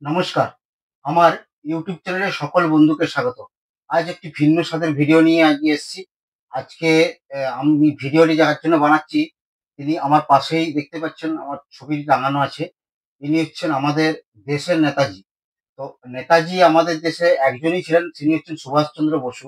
নমস্কার। আমার ইউটিউব চ্যানেলে সকল বন্ধুকে স্বাগত। আজ একটি ভিন্ন স্বাদের ভিডিও নিয়ে আজকে এসেছি। আজকে আমি ভিডিওটি যার জন্য বানাচ্ছি, তিনি আমার পাশেই দেখতে পাচ্ছেন, আমার ছবিটি টাঙানো আছে। ইনি হচ্ছেন আমাদের দেশের নেতাজি। তো নেতাজি আমাদের দেশে একজনই ছিলেন, তিনি হচ্ছেন সুভাষচন্দ্র বসু।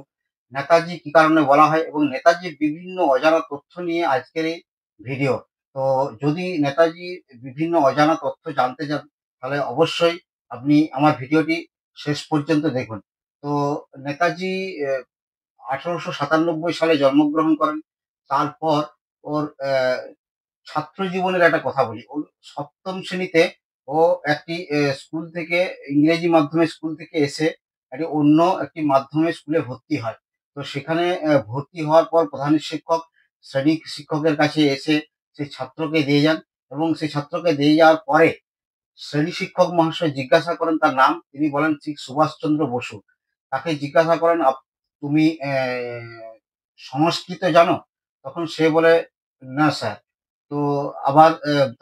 নেতাজি কি কারণে বলা হয় এবং নেতাজির বিভিন্ন অজানা তথ্য নিয়ে আজকের এই ভিডিও। তো যদি নেতাজির বিভিন্ন অজানা তথ্য জানতে চান, তাহলে অবশ্যই আপনি আমার ভিডিওটি শেষ পর্যন্ত দেখুন। তো নেতাজি 1897 সালে জন্মগ্রহণ করেন। তারপর ওর ছাত্র জীবনের একটা কথা বলি। ও ৭ম শ্রেণীতে ও একটি স্কুল থেকে, ইংরেজি মাধ্যমের স্কুল থেকে এসে অন্য একটি মাধ্যমিক স্কুলে ভর্তি হয়। তো সেখানে ভর্তি হওয়ার পর প্রধান শিক্ষক শ্রেণী শিক্ষকের কাছে এসে সেই ছাত্রকে দিয়ে যান এবং সেই ছাত্রকে দিয়ে যাওয়ার পরে শ্রেণী শিক্ষক মহাশয় জিজ্ঞাসা করেন তার নাম। তিনি বলেন ঠিক সুভাষচন্দ্র বসু। তাকে জিজ্ঞাসা করেন, তুমি সংস্কৃত জানো? তখন সে বলে, "না স্যার।" তো আবার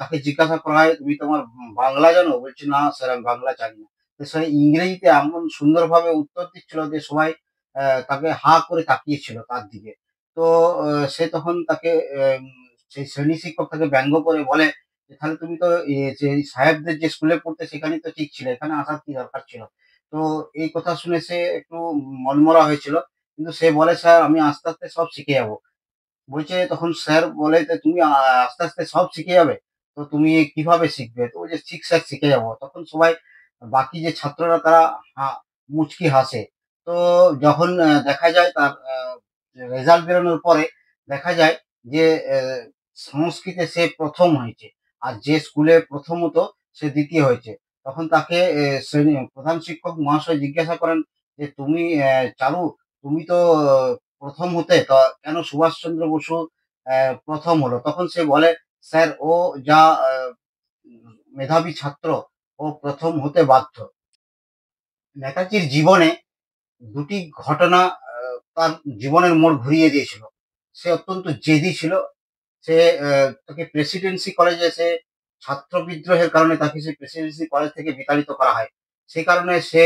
তাকে জিজ্ঞাসা করা হয়, "তুমি তোমার বাংলা জানো?" বলছে, "না স্যার, আমি বাংলা জানি না।" তো সে ইংরেজিতে এমন সুন্দরভাবে উত্তর দিচ্ছিল যে সবাই তাকে হা করে তাকিয়েছিল তার দিকে। তো সে তখন তাকে সেই শ্রেণী শিক্ষক তাকে ব্যঙ্গ করে বলে, যে, "তাহলে তুমি তো যে সাহেবদের যে স্কুলে পড়তে সেখানেই তো ঠিক ছিলে। এখানে আসার কি দরকার ছিল?" তো এই কথা শুনে সে একটু মনমরা হয়েছিল। কিন্তু সে বলে, "স্যার, আমি আস্তে, আস্তে সব শিখে যাব।" বলছে, তখন স্যার বলে যে, "তুমি আস্তে, আস্তে সব শিখে যাবে? তো তুমি কিভাবে শিখবে?" তো বলছে, "ঠিক স্যার, শিখে যাব।" তখন সবাই, বাকি যে ছাত্ররা তারা হা মুচকি হাসে। তো যখন দেখা যায় তার রেজাল্ট বেরোনোর পরে দেখা যায় যে সংস্কৃতে সে ১ম হয়েছে। আর যে স্কুলে ১ম হতো সে ২য় হয়েছে। তখন তাকে প্রধান শিক্ষক মহাশয় জিজ্ঞাসা করেন যে, "তুমি চারু, তুমি তো ১ম হতে, তা কেন সুভাষচন্দ্র বসু ১ম হলো?" তখন সে বলে, "স্যার, ও যা আ মেধাবী ছাত্র, ও ১ম হতে বাধ্য।" নেতাজির জীবনে ২ টি ঘটনা তার জীবনের মোড় ঘুরিয়ে দিয়েছিল। সে অত্যন্ত জেদি ছিল। সে তাকে প্রেসিডেন্সি কলেজে সে ছাত্র বিদ্রোহের কারণে তাকে সেই প্রেসিডেন্সি কলেজ থেকে বিতাড়িত করা হয়। সেই কারণে সে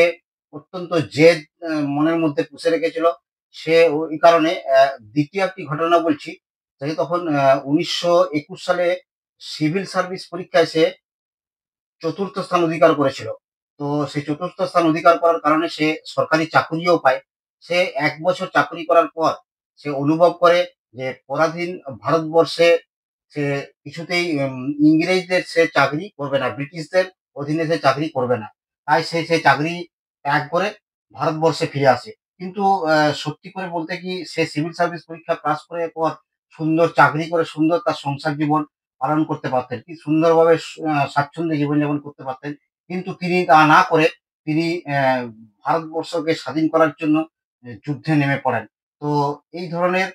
অত্যন্ত জেদ মনের মধ্যে পুষে রেখেছিল। সে ওই কারণে ২য় একটি ঘটনা বলছি। সে তখন ১৯২১ সালে সিভিল সার্ভিস পরীক্ষায় সে ৪র্থ স্থান অধিকার করেছিল। তো সেই ৪র্থ স্থান অধিকার করার কারণে সে সরকারি চাকুরিও পায়। সে ১ বছর চাকরি করার পর সে অনুভব করে যে পরাধীন ভারতবর্ষে সে কিছুতেই ইংরেজদের সে চাকরি করবে না। ব্রিটিশদের অধীনে সে চাকরি করবে না। তাই সে সেই চাকরি ত্যাগ করে ভারতবর্ষে ফিরে আসে। কিন্তু সত্যি করে বলতে কি, সে সিভিল সার্ভিস পরীক্ষা পাস করার পর সুন্দর চাকরি করে সুন্দর তার সংসার জীবন পালন করতে পারতেন। কি সুন্দরভাবে স্বাচ্ছন্দ্যে জীবনযাপন করতে পারতেন। কিন্তু তিনি তা না করে তিনি ভারতবর্ষকে স্বাধীন করার জন্য যুদ্ধে নেমে পড়েন। তো এই ধরনের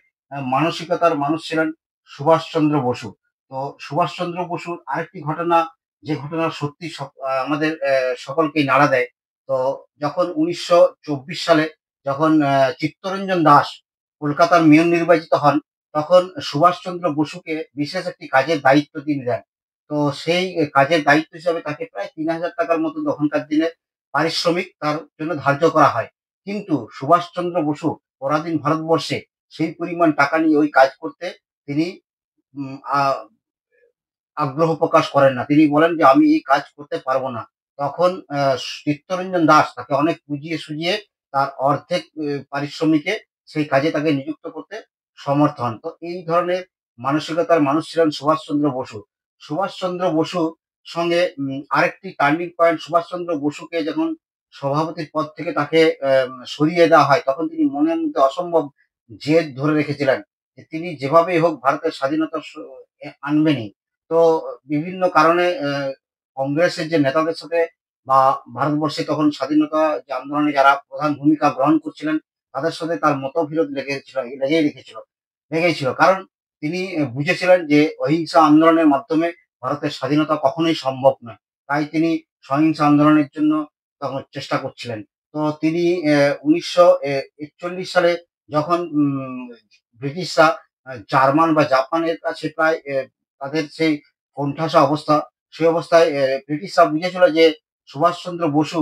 মানসিকতার মানুষ ছিলেন সুভাষচন্দ্র বসু। তো সুভাষচন্দ্র বসুর আরেকটি ঘটনা, যে ঘটনা সত্যি আমাদের সকলকেই নাড়া দেয়। তো যখন ১৯২৪ সালে যখন চিত্তরঞ্জন দাস কলকাতার মেয়র নির্বাচিত হন, তখন সুভাষচন্দ্র বসুকে বিশেষ একটি কাজের দায়িত্ব তিনি দেন। তো সেই কাজের দায়িত্ব হিসাবে তাকে প্রায় ৳৩,০০০ মতো তখনকার দিনে পারিশ্রমিক তার জন্য ধার্য করা হয়। কিন্তু সুভাষচন্দ্র বসু পরাধীন ভারতবর্ষে সেই পরিমাণ টাকা নিয়ে ওই কাজ করতে তিনি উম আ আগ্রহ প্রকাশ করেন না। তিনি বলেন যে, "আমি এই কাজ করতে পারব না।" তখন চিত্তরঞ্জন দাস তাকে অনেক বুঝিয়ে সুঝিয়ে তার অর্ধেক পারিশ্রমিকে সেই কাজে তাকে নিযুক্ত করতে সমর্থ হন। তো এই ধরনের মানসিকতার মানুষ ছিলেন সুভাষচন্দ্র বসু। সুভাষচন্দ্র বসু সঙ্গে আরেকটি টার্নিং পয়েন্ট, সুভাষচন্দ্র বসুকে যখন সভাপতির পদ থেকে তাকে সরিয়ে দেওয়া হয়, তখন তিনি মনের মধ্যে অসম্ভব জেদ ধরে রেখেছিলেন যে তিনি যেভাবেই হোক ভারতের স্বাধীনতা আনবেনই। তো বিভিন্ন কারণে কংগ্রেসের যে নেতাদের সাথে বা ভারতবর্ষে তখন স্বাধীনতা যে আন্দোলনে যারা প্রধান ভূমিকা গ্রহণ করছিলেন, তাদের সাথে তার মতবিরোধ লেগেই ছিল। কারণ তিনি বুঝেছিলেন যে অহিংসা আন্দোলনের মাধ্যমে ভারতের স্বাধীনতা কখনোই সম্ভব নয়। তাই তিনি সহিংস আন্দোলনের জন্য তখন চেষ্টা করছিলেন। তো তিনি ১৯৪১ সালে যখন ব্রিটিশরা জার্মান বা জাপানের কাছে প্রায় তাদের সেই কোণঠাসা অবস্থা, সেই অবস্থায় ব্রিটিশরা বুঝেছিল যে সুভাষচন্দ্র বসু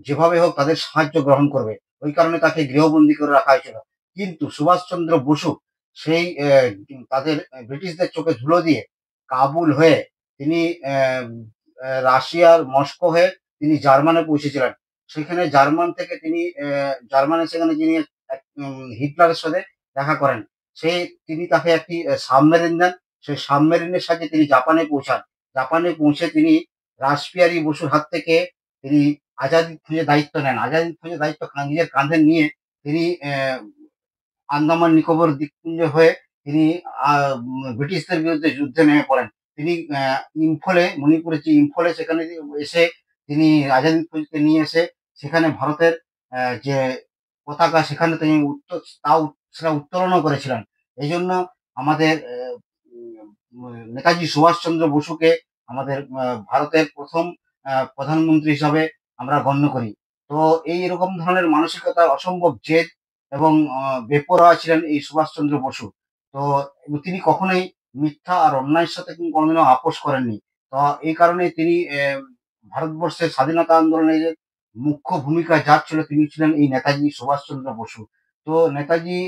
যেভাবে হোক তাদের সাহায্য গ্রহণ করবে, ওই কারণে তাকে গৃহবন্দী করে রাখা হয়েছিল। কিন্তু সুভাষচন্দ্র বসু সেই তাদের ব্রিটিশদের চোখে ধুলো দিয়ে কাবুল হয়ে তিনি রাশিয়ার মস্কো হয়ে তিনি জার্মানে পৌঁছেছিলেন। সেখানে জার্মান থেকে তিনি জার্মানে সেখানে যিনি হিটলারের সাথে দেখা করেন। তিনি তাকে একটি সাবমেরিন দেন। সেই সাবমেরিনের সাহায্যে তিনি জাপানে পৌঁছান। জাপানে পৌঁছে তিনি রাসবিহারী বসুর হাত থেকে তিনি আজাদী খুঁজে দায়িত্ব নেন। আজাদী খুঁজে দায়িত্ব নিজের কাঁধে নিয়ে তিনি আন্দামান নিকোবর দ্বীপপুঞ্জ হয়ে তিনি ব্রিটিশদের বিরুদ্ধে যুদ্ধে নেমে পড়েন। তিনি ইম্ফলে, মণিপুরের যে ইম্ফলে সেখানে এসে তিনি আজাদী ফৌজকে নিয়ে এসে সেখানে ভারতের যে পতাকা সেখানে তিনি সেটা উত্তোলনও করেছিলেন। এই জন্য আমাদের নেতাজি সুভাষচন্দ্র বসুকে আমাদের ভারতের প্রথম প্রধানমন্ত্রী হিসাবে আমরা গণ্য করি। তো এইরকম ধরনের মানসিকতা, অসম্ভব জেদ এবং বেপরোয়া ছিলেন এই সুভাষচন্দ্র বসু। তো তিনি কখনোই মিথ্যা আর অন্যায়ের সাথে কিন্তু কোনোদিনও আপোস করেননি। তো এই কারণে তিনি ভারতবর্ষের স্বাধীনতা আন্দোলনে যে মুখ্য ভূমিকা যার ছিল তিনি ছিলেন এই নেতাজি সুভাষচন্দ্র বসু। তো নেতাজি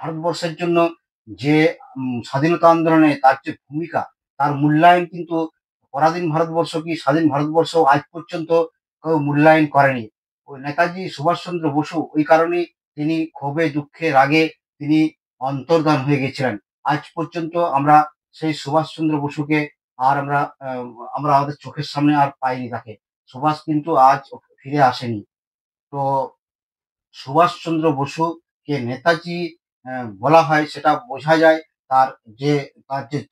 ভারতবর্ষের জন্য যে স্বাধীনতা আন্দোলনে তার যে ভূমিকা, তার মূল্যায়ন কিন্তু পরাধীন ভারতবর্ষ কি স্বাধীন ভারতবর্ষ আজ পর্যন্ত কেউ মূল্যায়ন করেনি। ওই নেতাজি সুভাষচন্দ্র বসু ওই কারণেই তিনি ক্ষোভে, দুঃখে, রাগে তিনি অন্তর্ধান হয়ে গেছিলেন। আজ পর্যন্ত আমরা সেই সুভাষচন্দ্র বসুকে আর আমরা আমাদের চোখের সামনে আর পাইনি তাকে। সুভাষ কিন্তু আজ ফিরে আসেনি। তো সুভাষচন্দ্র বসুকে নেতাজি বলা হয় সেটা বোঝা যায় তার যে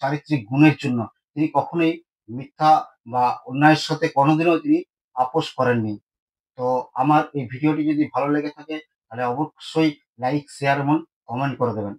চারিত্রিক গুণের জন্য। তিনি কখনোই মিথ্যা বা অন্যায়ের সাথে কোনোদিনও তিনি আপোস করেননি। তো আমার এই ভিডিওটি যদি ভালো লেগে থাকে তাহলে অবশ্যই লাইক, শেয়ার এবং কমেন্ট করে দেবেন।